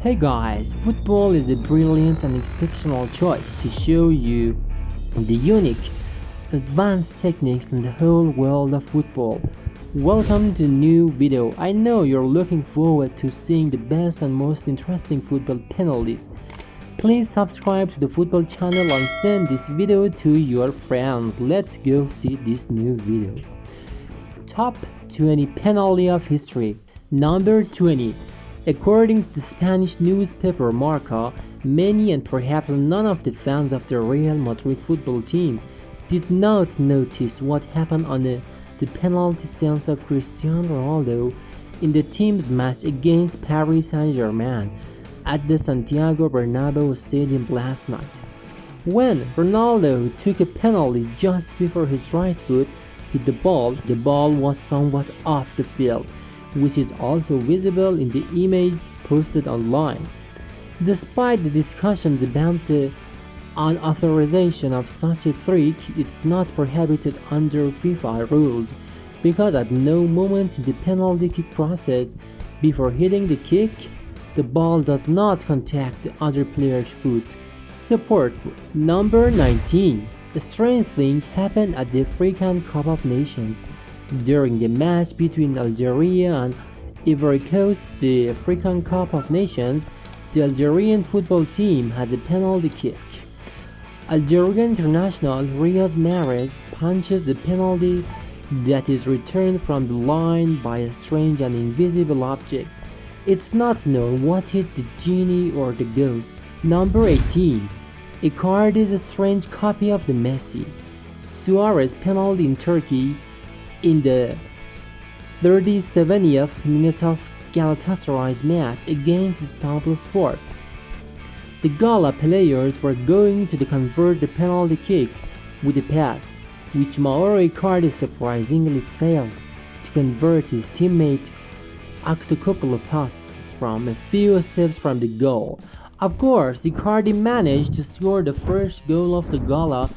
Hey guys, football is a brilliant and exceptional choice to show you the unique, advanced techniques in the whole world of football. Welcome to a new video. I know you're looking forward to seeing the best and most interesting football penalties. Please subscribe to the football channel and send this video to your friends. Let's go see this new video. Top 20 penalty of history. Number 20. According to the Spanish newspaper Marca, many and perhaps none of the fans of the Real Madrid football team did not notice what happened on the penalty sense of Cristiano Ronaldo in the team's match against Paris Saint-Germain at the Santiago Bernabeu Stadium last night. When Ronaldo took a penalty just before his right foot hit the ball was somewhat off the field, which is also visible in the image posted online. Despite the discussions about the unauthorization of such a trick, it's not prohibited under FIFA rules because at no moment in the penalty kick process before hitting the kick, the ball does not contact the other player's foot. Support. Number 19. A strange thing happened at the African Cup of Nations. During the match between Algeria and Ivory Coast, the African Cup of Nations, the Algerian football team has a penalty kick. Algerian international Riyad Mahrez punches a penalty that is returned from the line by a strange and invisible object. It's not known what hit the genie or the ghost. Number 18. A card is a strange copy of the Messi Suarez penalty in Turkey in the 37th minute of Galatasaray's match against Istanbulspor. The Gala players were going to convert the penalty kick with a pass, which Mauro Icardi surprisingly failed to convert his teammate Aktokoglu pass from a few steps from the goal. Of course, Icardi managed to score the first goal of the Gala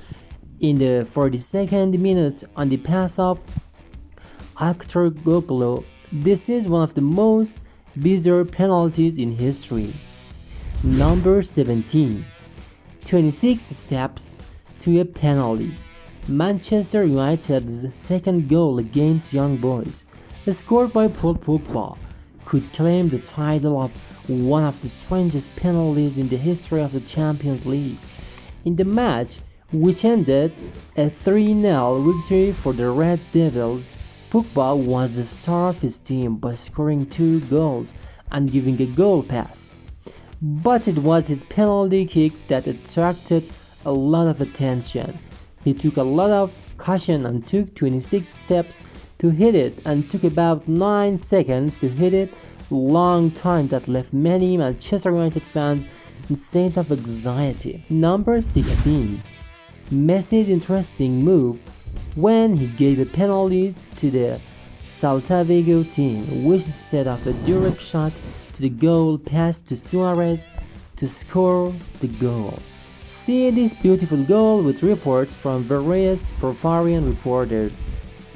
in the 42nd minute on the pass of Aktokoglu. This is one of the most bizarre penalties in history. Number 17. 26 steps to a penalty. Manchester United's second goal against Young Boys, scored by Paul Pogba, could claim the title of one of the strangest penalties in the history of the Champions League. In the match, which ended a 3-0 victory for the Red Devils, Pogba was the star of his team by scoring 2 goals and giving a goal pass. But it was his penalty kick that attracted a lot of attention. He took a lot of caution and took 26 steps to hit it and took about 9 seconds to hit it, a long time that left many Manchester United fans in a state of anxiety. Number 16. Messi's interesting move when he gave a penalty to the Celta Vigo team, which instead of a direct shot to the goal passed to Suarez to score the goal. See this beautiful goal with reports from various Bavarian reporters.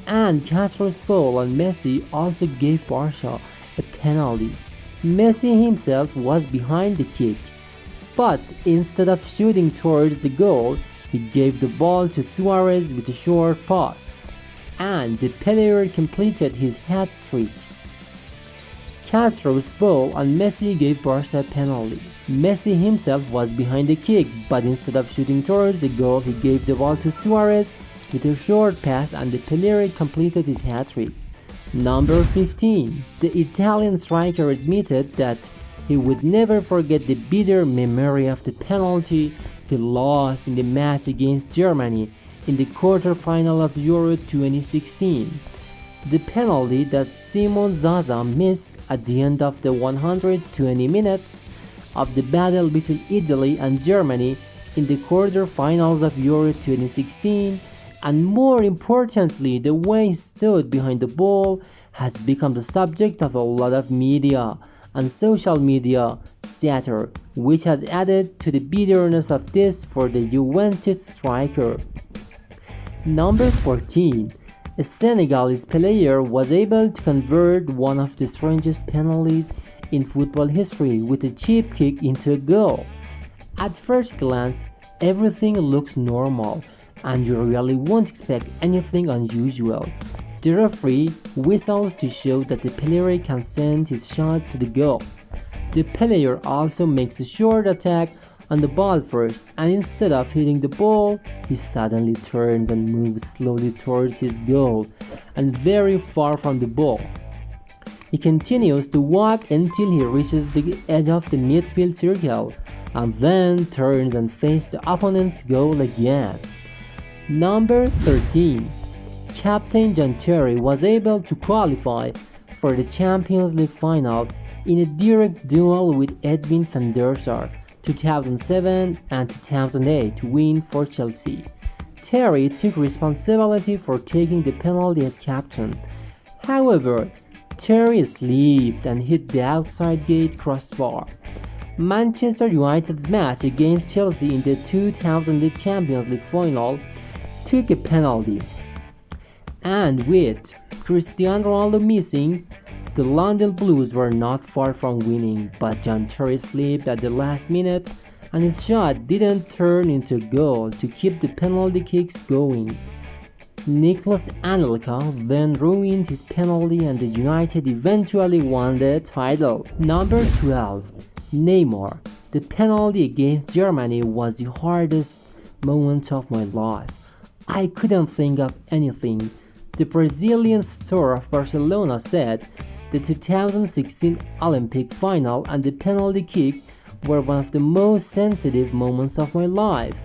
And Castro's foul on Messi also gave Barca a penalty. Messi himself was behind the kick, but instead of shooting towards the goal, he gave the ball to Suarez with a short pass, and the player completed his hat-trick. Castro's foul on Messi gave Barca a penalty. Messi himself was behind the kick, but instead of shooting towards the goal, he gave the ball to Suarez with a short pass, and the player completed his hat-trick. Number 15. The Italian striker admitted that he would never forget the bitter memory of the penalty he lost in the match against Germany in the quarter-final of Euro 2016. The penalty that Simon Zaza missed at the end of the 120 minutes of the battle between Italy and Germany in the quarter-finals of Euro 2016, and more importantly, the way he stood behind the ball, has become the subject of a lot of media and social media satire, which has added to the bitterness of this for the Juventus striker. Number 14. A Senegalese player was able to convert one of the strangest penalties in football history with a chip kick into a goal. At first glance, everything looks normal, and you really won't expect anything unusual. The referee whistles to show that the player can send his shot to the goal. The player also makes a short attack on the ball first, and instead of hitting the ball, he suddenly turns and moves slowly towards his goal and very far from the ball. He continues to walk until he reaches the edge of the midfield circle and then turns and faces the opponent's goal again. Number 13. Captain John Terry was able to qualify for the Champions League final in a direct duel with Edwin van der Sar 2007 and 2008 win for Chelsea. Terry took responsibility for taking the penalty as captain. However, Terry slipped and hit the outside gate crossbar. Manchester United's match against Chelsea in the 2008 Champions League final took a penalty. And with Cristiano Ronaldo missing, the London Blues were not far from winning, but John Terry slipped at the last minute and his shot didn't turn into a goal to keep the penalty kicks going. Nicolas Anelka then ruined his penalty and the United eventually won the title. Number 12. Neymar. The penalty against Germany was the hardest moment of my life. I couldn't think of anything. The Brazilian star of Barcelona said the 2016 Olympic final and the penalty kick were one of the most sensitive moments of my life.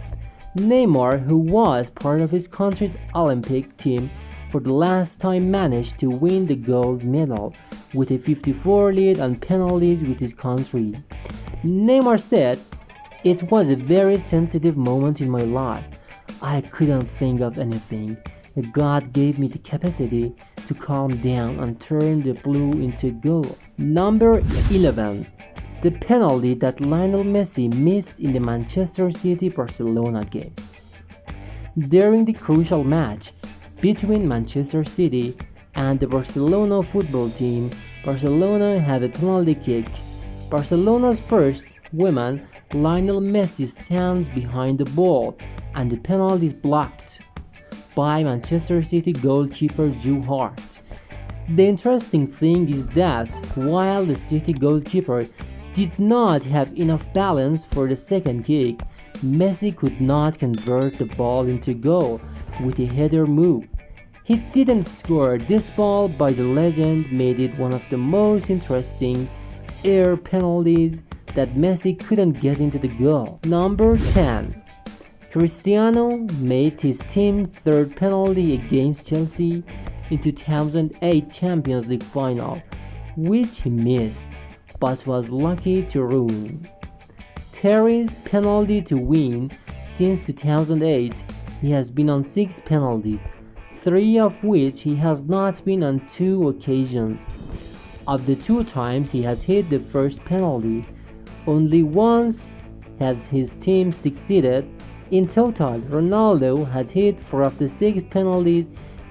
Neymar, who was part of his country's Olympic team for the last time, managed to win the gold medal with a 54 lead on penalties with his country. Neymar said, "It was a very sensitive moment in my life. I couldn't think of anything. God gave me the capacity to calm down and turn the blue into goal." Number 11. The penalty that Lionel Messi missed in the Manchester City-Barcelona game. During the crucial match between Manchester City and the Barcelona football team, Barcelona had a penalty kick. Barcelona's first woman, Lionel Messi, stands behind the ball and the penalty is blocked by Manchester City goalkeeper Joe Hart. The interesting thing is that while the City goalkeeper did not have enough balance for the second kick, Messi could not convert the ball into goal with a header move. He didn't score this ball, but the legend made it one of the most interesting air penalties that Messi couldn't get into the goal. Number 10. Cristiano made his team's third penalty against Chelsea in 2008 Champions League final, which he missed, but was lucky to ruin. Terry's penalty to win since 2008, he has been on 6 penalties, 3 of which he has not been on 2 occasions. Of the 2 times he has hit the first penalty, only once has his team succeeded. In total, Ronaldo has hit 4 of the 6 penalties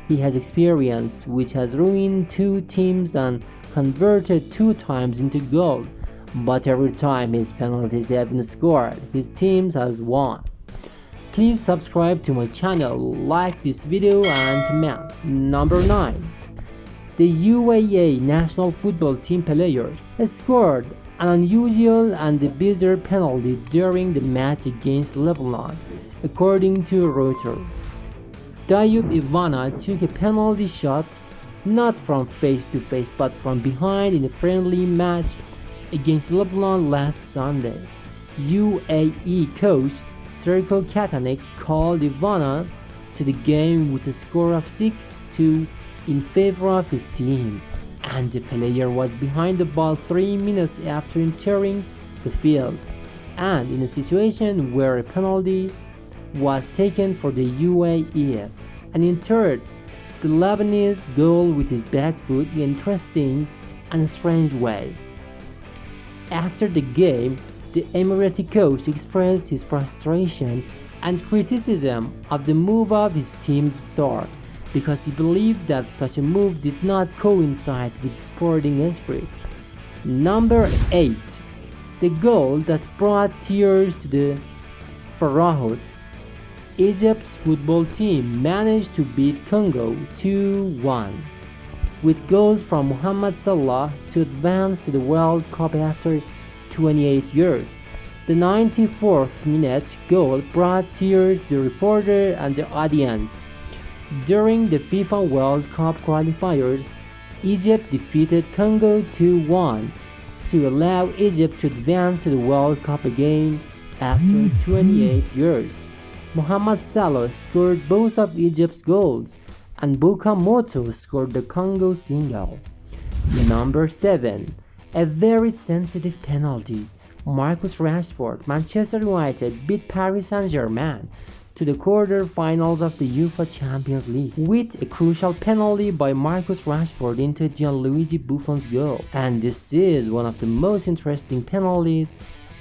he has experienced, which has ruined 2 teams and converted 2 times into goal. But every time his penalties have been scored, his team has won. Please subscribe to my channel, like this video and comment. Number 9. The UAE national football team players scored an unusual and bizarre penalty during the match against Lebanon, according to Reuters. Dayoub Ivana took a penalty shot not from face to face but from behind in a friendly match against Lebanon last Sunday. UAE coach Serko Katanek called Ivana to the game with a score of 6-2 in favor of his team, and the player was behind the ball 3 minutes after entering the field, and in a situation where a penalty was taken for the UAE, and entered the Lebanese goal with his back foot in an interesting and strange way. After the game, the Emirati coach expressed his frustration and criticism of the move of his team's star because he believed that such a move did not coincide with sporting esprit. Number 8. The goal that brought tears to the Pharaohs. Egypt's football team managed to beat Congo 2-1 with goals from Mohamed Salah to advance to the World Cup after 28 years. The 94th minute goal brought tears to the reporter and the audience. During the FIFA World Cup qualifiers, Egypt defeated Congo 2-1 to allow Egypt to advance to the World Cup again after 28 years. Mohamed Salah scored both of Egypt's goals, and Bukamoto scored the Congo single. Number 7. A very sensitive penalty. Marcus Rashford, Manchester United beat Paris Saint-Germain to the quarter-finals of the UEFA Champions League with a crucial penalty by Marcus Rashford into Gianluigi Buffon's goal. And this is one of the most interesting penalties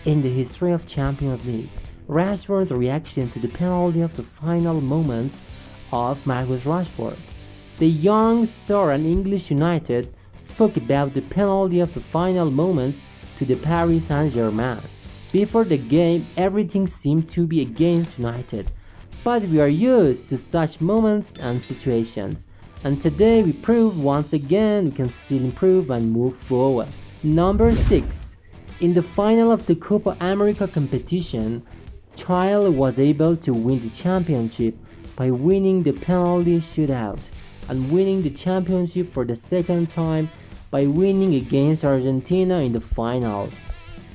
in the history of Champions League. Rashford's reaction to the penalty of the final moments of Marcus Rashford. The young star and English United spoke about the penalty of the final moments to the Paris Saint-Germain. Before the game, everything seemed to be against United, but we are used to such moments and situations, and today we prove once again we can still improve and move forward. Number 6. In the final of the Copa America competition, Chile was able to win the championship by winning the penalty shootout and winning the championship for the second time by winning against Argentina in the final.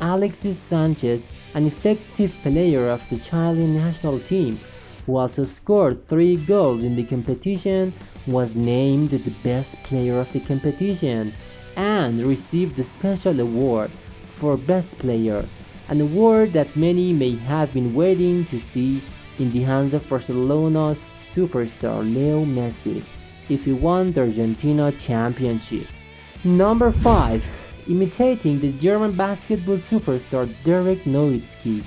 Alexis Sanchez, an effective player of the Chilean national team, who also scored 3 goals in the competition, was named the best player of the competition and received the special award for best player, an award that many may have been waiting to see in the hands of Barcelona's superstar Leo Messi if he won the Argentina championship. Number 5. Imitating the German basketball superstar Dirk Nowitzki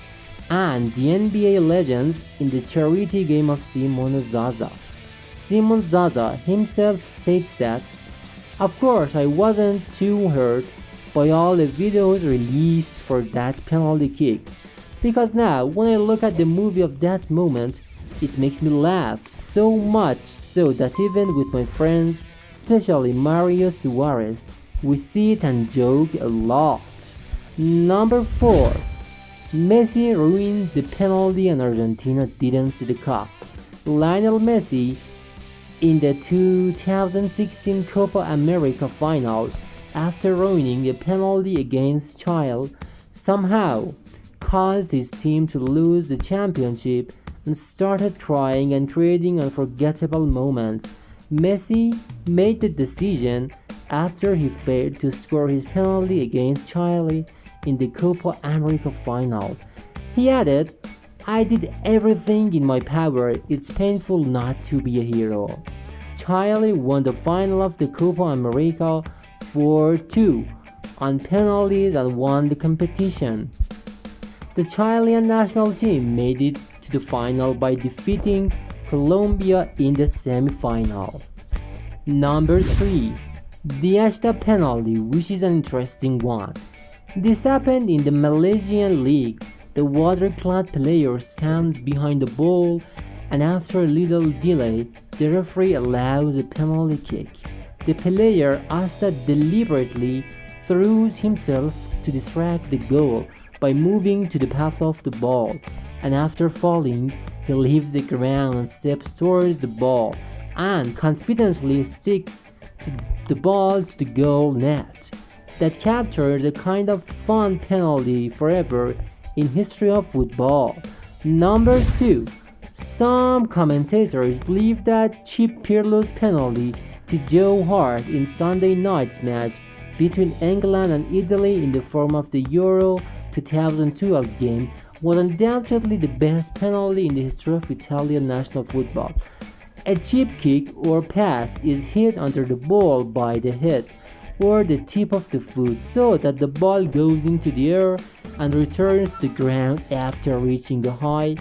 and the NBA legends in the charity game of Simon Zaza. Simon Zaza himself states that, "Of course I wasn't too hurt by all the videos released for that penalty kick, because now when I look at the movie of that moment, it makes me laugh so much so that even with my friends, especially Mario Suarez, we see it and joke a lot." Number 4. Messi ruined the penalty and Argentina didn't see the cup. Lionel Messi, in the 2016 Copa America final, after ruining a penalty against Chile, somehow caused his team to lose the championship and started crying and creating unforgettable moments. Messi made the decision after he failed to score his penalty against Chile in the Copa America final. He added, "I did everything in my power, it's painful not to be a hero." Chile won the final of the Copa America 4-2 on penalties and won the competition. The Chilean national team made it to the final by defeating Colombia in the semi-final. Number 3. The Ashta penalty, which is an interesting one. This happened in the Malaysian league. The water-clad player stands behind the ball, and after a little delay, the referee allows a penalty kick. The player Ashta deliberately throws himself to distract the goal by moving to the path of the ball, and after falling, he leaves the ground and steps towards the ball and confidently sticks the ball to the goal net. That captures a kind of fun penalty forever in history of football. Number 2. Some commentators believe that Chip Pirlo's penalty to Joe Hart in Sunday night's match between England and Italy in the form of the Euro 2012 game was undoubtedly the best penalty in the history of Italian national football. A chip kick or pass is hit under the ball by the head or the tip of the foot so that the ball goes into the air and returns to the ground after reaching the high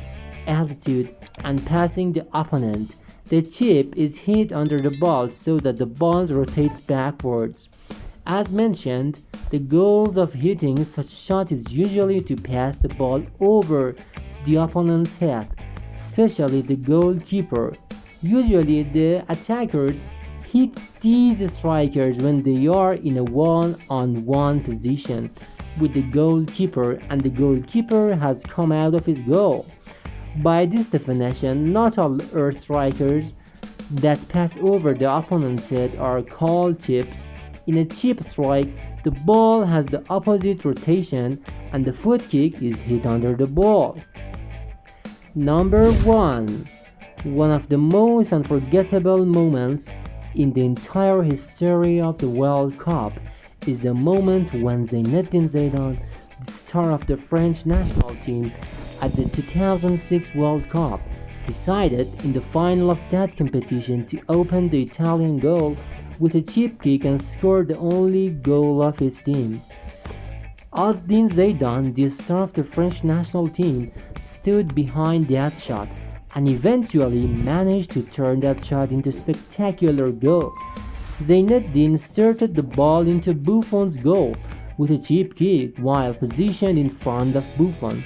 altitude and passing the opponent. The chip is hit under the ball so that the ball rotates backwards. As mentioned, The goals of hitting such a shot is usually to pass the ball over the opponent's head, especially the goalkeeper. Usually the attackers hit these strikers when they are in a one-on-one position with the goalkeeper and the goalkeeper has come out of his goal. By this definition, not all earth strikers that pass over the opponent's head are called chips. In a chip strike, the ball has the opposite rotation and the foot kick is hit under the ball. Number 1. One of the most unforgettable moments in the entire history of the World Cup is the moment when Zinedine Zidane, the star of the French national team at the 2006 World Cup, decided in the final of that competition to open the Italian goal with a chip kick and score the only goal of his team. Zinedine Zidane, the star of the French national team, stood behind that shot and eventually managed to turn that shot into a spectacular goal. Zinedine started the ball into Buffon's goal with a chip kick while positioned in front of Buffon.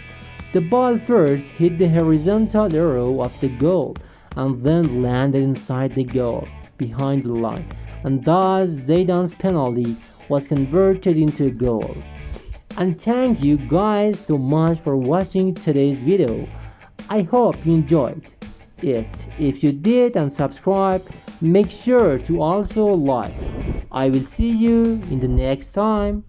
The ball first hit the horizontal arrow of the goal and then landed inside the goal, behind the line, and thus Zidane's penalty was converted into a goal. And thank you guys so much for watching today's video. I hope you enjoyed it. If you did and subscribe, make sure to also like. I will see you in the next time.